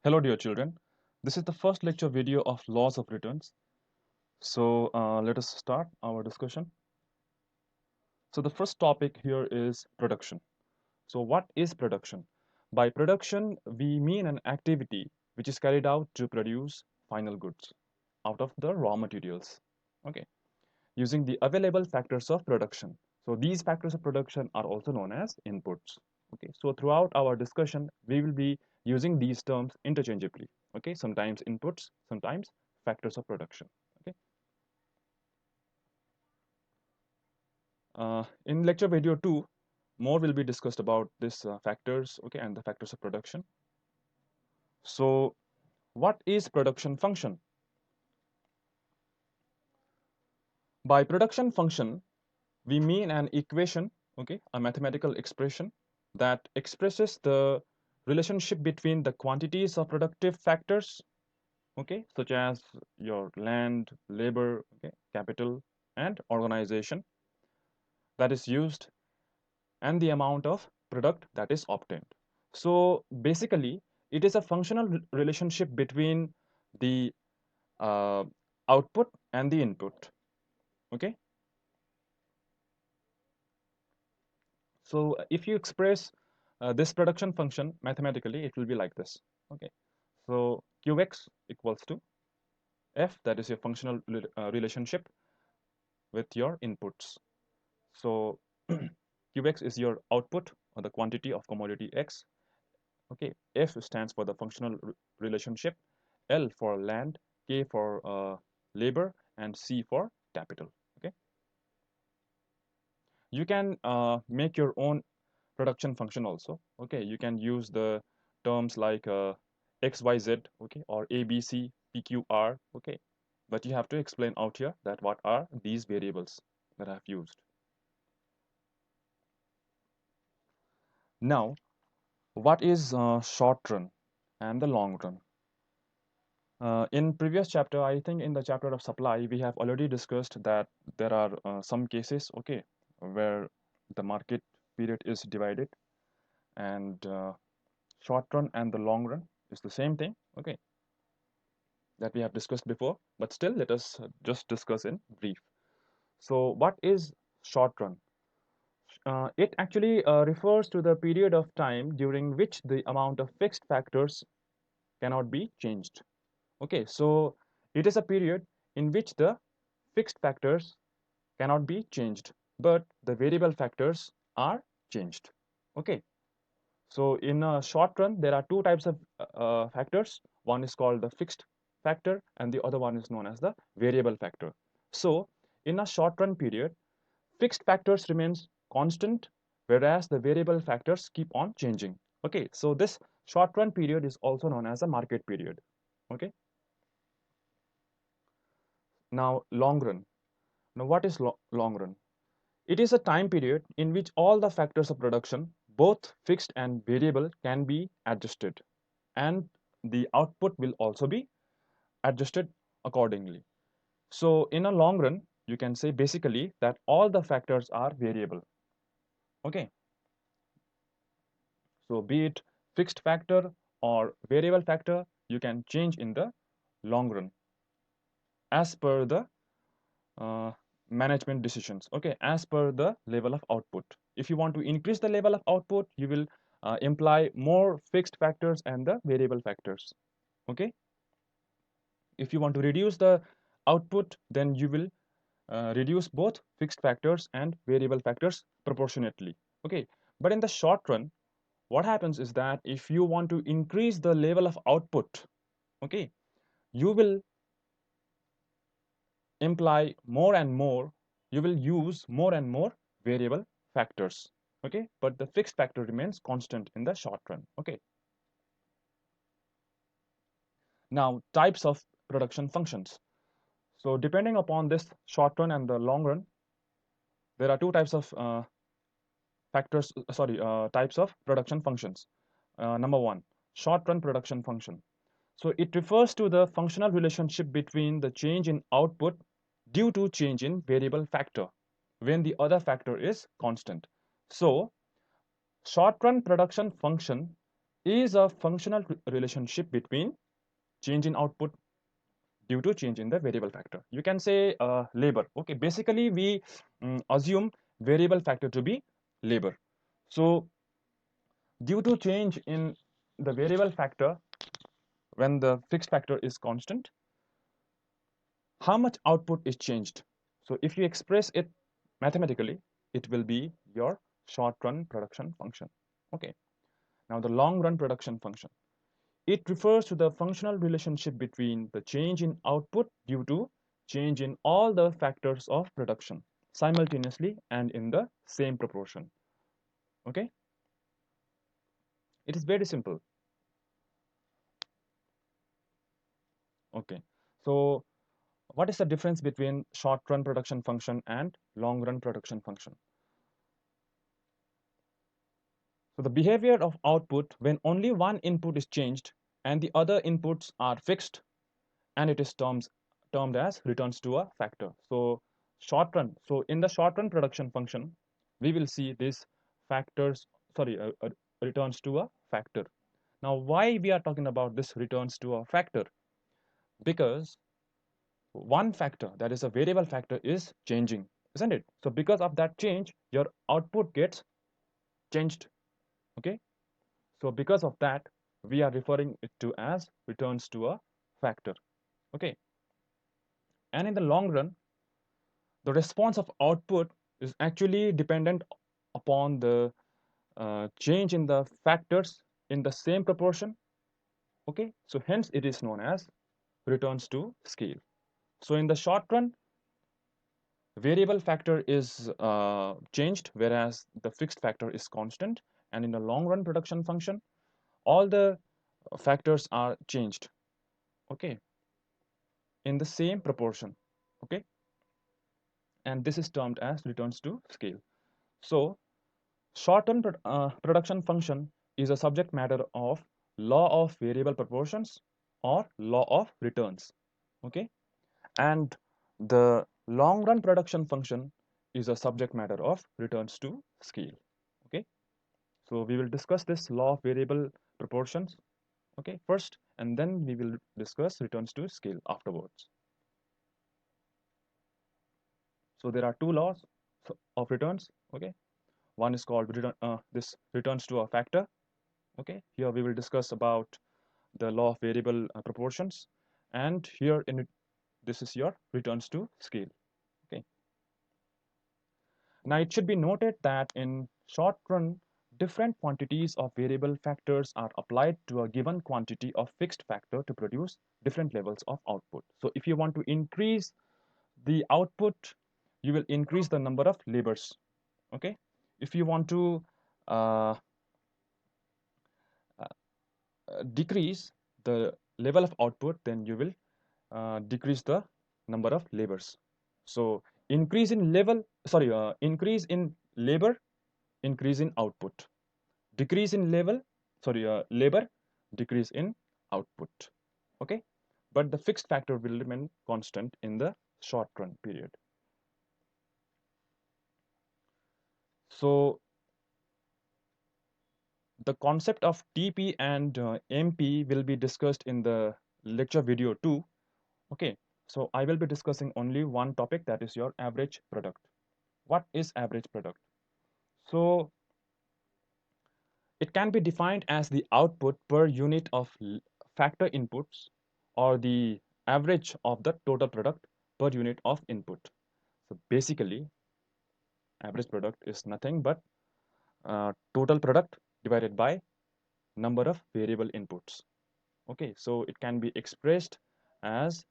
Hello dear children, this is the first lecture video of laws of returns. So let us start our discussion. So the first topic here is production. So what is production? By production we mean an activity which is carried out to produce final goods out of the raw materials. Okay, using the available factors of production. So these factors of production are also known as inputs. Okay, so throughout our discussion, we will be using these terms interchangeably. Okay, sometimes inputs, sometimes factors of production. Okay, in lecture video 2, more will be discussed about this factors, okay, and the factors of production. So what is production function? By production function, we mean an equation, okay, a mathematical expression that expresses the relationship between the quantities of productive factors, okay, such as your land, labor, okay, capital, and organization that is used, and the amount of product that is obtained. So basically, it is a functional relationship between the uh, output and the input, okay. So if you express this production function mathematically, it will be like this. Okay. So Qx equals to F, that is your functional relationship with your inputs. So Qx is your output or the quantity of commodity X. Okay. F stands for the functional relationship, L for land, K for labor, and C for capital. Okay. You can make your own production function also. Okay, you can use the terms like xyz, okay, or abc pqr, okay, but you have to explain out here that what are these variables that I've used. Now what is short run and the long run? In previous chapter, I think in the chapter of supply, we have already discussed that there are some cases, okay, where the market period is divided, and short run and the long run is the same thing, okay, that we have discussed before, but still let us just discuss in brief. So what is short run? It actually refers to the period of time during which the amount of fixed factors cannot be changed. Okay, so it is a period in which the fixed factors cannot be changed, but the variable factors are changed. Okay, so in a short run, there are two types of factors. One is called the fixed factor, and the other one is known as the variable factor. So in a short run period, fixed factors remains constant, whereas the variable factors keep on changing. Okay, so this short run period is also known as a market period. Okay, now long run. Now what is long run? It is a time period in which all the factors of production, both fixed and variable, can be adjusted, and the output will also be adjusted accordingly. So in a long run, you can say basically that all the factors are variable. Okay. So be it fixed factor or variable factor, you can change in the long run as per the uh, management decisions. Okay, as per the level of output. If you want to increase the level of output, you will imply more fixed factors and the variable factors. Okay, if you want to reduce the output, then you will reduce both fixed factors and variable factors proportionately. Okay, but in the short run, what happens is that if you want to increase the level of output, okay, you will imply more and more, you will use more and more variable factors. Okay, but the fixed factor remains constant in the short run. Okay, now types of production functions. So depending upon this short run and the long run, there are two types of types of production functions. Number one, short run production function. So it refers to the functional relationship between the change in output due to change in variable factor when the other factor is constant. So short run production function is a functional relationship between change in output due to change in the variable factor. You can say labor. Okay, basically we assume variable factor to be labor. So due to change in the variable factor, when the fixed factor is constant, how much output is changed? So if you express it mathematically, it will be your short run production function. Okay, now the long run production function. It refers to the functional relationship between the change in output due to change in all the factors of production simultaneously and in the same proportion. Okay, it is very simple. Okay, so what is the difference between short run production function and long run production function? So the behavior of output when only one input is changed and the other inputs are fixed, and it is termed as returns to a factor. So short run. So in the short run production function, we will see these factors. Sorry, returns to a factor. Now, why we are talking about this returns to a factor? Because one factor, that is a variable factor, is changing, isn't it? So because of that change, your output gets changed. Okay. So because of that, we are referring it to as returns to a factor. Okay. And in the long run, the response of output is actually dependent upon the change in the factors in the same proportion. Okay, so hence it is known as returns to scale. So in the short run, variable factor is changed, whereas the fixed factor is constant. And in the long run production function, all the factors are changed. Okay, in the same proportion. Okay, and this is termed as returns to scale. So short-term production function is a subject matter of law of variable proportions or law of returns. Okay, and the long-run production function is a subject matter of returns to scale. Okay, so we will discuss this law of variable proportions. Okay, first, and then we will discuss returns to scale afterwards. So there are two laws of returns. Okay, one is called this returns to a factor. Okay, here we will discuss about the law of variable proportions, and here in it, this is your returns to scale. Okay, now it should be noted that in short run, different quantities of variable factors are applied to a given quantity of fixed factor to produce different levels of output. So if you want to increase the output, you will increase the number of labors. Okay, if you want to uh, decrease the level of output, then you will decrease the number of labors. So increase in level, sorry, increase in labor, increase in output. Decrease in level, sorry, labor, decrease in output. Okay, but the fixed factor will remain constant in the short run period. So the concept of TP and MP will be discussed in the lecture video 2. Okay, so I will be discussing only one topic, that is your average product. What is average product? So it can be defined as the output per unit of factor inputs or the average of the total product per unit of input. So basically, average product is nothing but total product divided by number of variable inputs. Okay, so it can be expressed as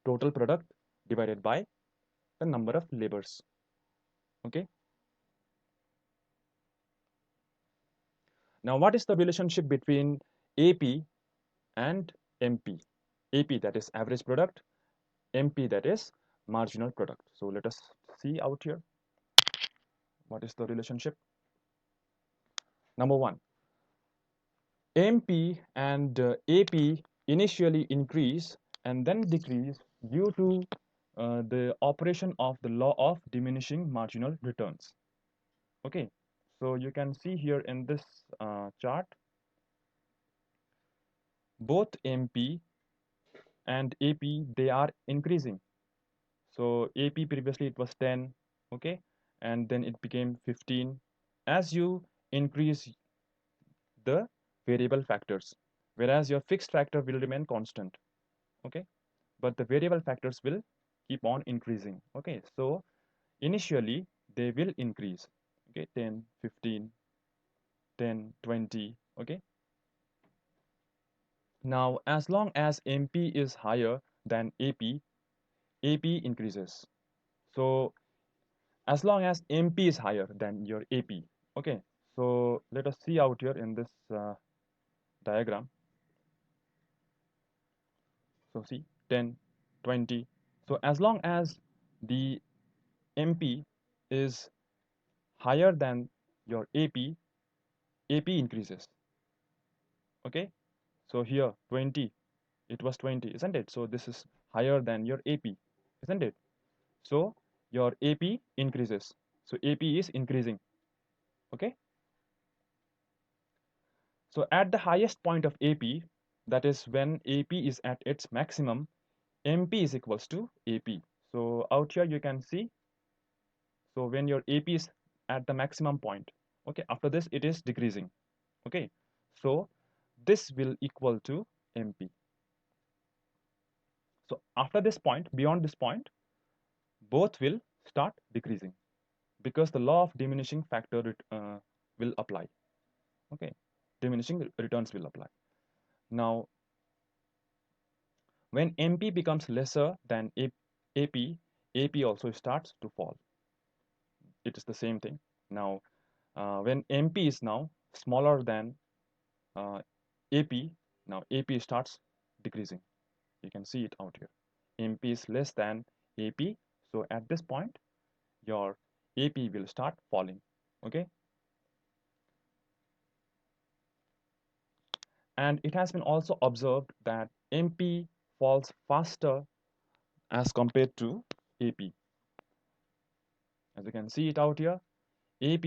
total product divided by the number of labors. Okay, now what is the relationship between AP and MP? AP, that is average product, MP, that is marginal product. So let us see out here what is the relationship. Number one, MP and AP initially increase and then decrease due to the operation of the law of diminishing marginal returns. Okay, so you can see here in this chart, both MP and AP, they are increasing. So AP previously it was 10, okay, and then it became 15 as you increase the variable factors, whereas your fixed factor will remain constant, okay, but the variable factors will keep on increasing, okay. So initially they will increase, okay, 10, 15, 10, 20, okay. Now as long as MP is higher than AP increases. So as long as MP is higher than your AP, okay. So let us see out here in this diagram. So see 10, 20. So as long as the MP is higher than your AP increases, okay. So here 20, it was 20, isn't it? So this is higher than your AP, isn't it? So your AP increases. So AP is increasing, okay. So at the highest point of AP, that is when AP is at its maximum, MP is equals to AP. So out here you can see, so when your AP is at the maximum point, okay, after this it is decreasing, okay. So this will equal to MP. So after this point, beyond this point, both will start decreasing because the law of diminishing factor will apply, okay. Diminishing returns will apply. Now when MP becomes lesser than AP, AP also starts to fall. It is the same thing. Now, when MP is now smaller than AP, now AP starts decreasing. You can see it out here. MP is less than AP, so at this point, your AP will start falling. Okay, and it has been also observed that MP falls faster as compared to AP. As you can see it out here, AP,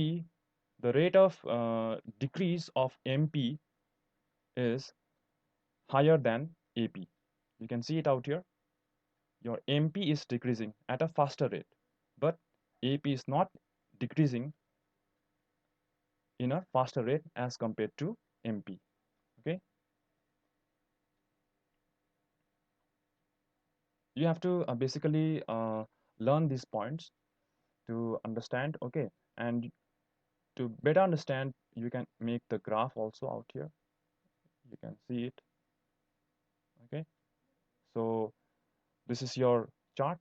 the rate of decrease of MP is higher than AP. You can see it out here. Your MP is decreasing at a faster rate, but AP is not decreasing in a faster rate as compared to MP. Okay, you have to basically learn these points to understand. Okay, and to better understand, you can make the graph also out here. You can see it. Okay, so this is your chart.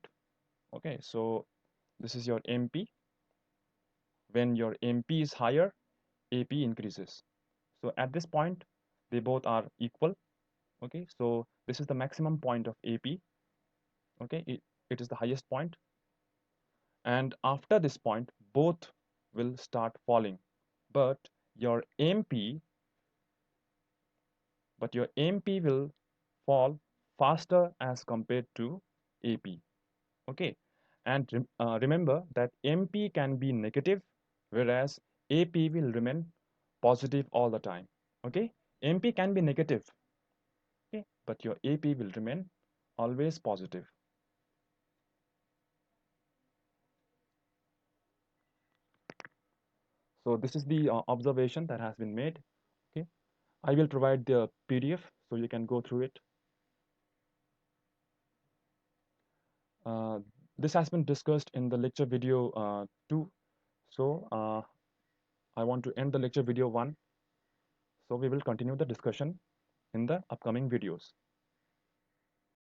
Okay, so this is your MP. When your MP is higher, AP increases. So at this point, they both are equal. Okay, so this is the maximum point of AP. Okay, it is the highest point. And after this point, both will start falling. But your MP, your MP will fall faster as compared to AP. Okay, and remember that MP can be negative, whereas AP will remain positive all the time. Okay, MP can be negative, okay, but your AP will remain always positive. So this is the observation that has been made. Okay, I will provide the PDF so you can go through it. Uh, this has been discussed in the lecture video 2. So I want to end the lecture video 1. So we will continue the discussion in the upcoming videos.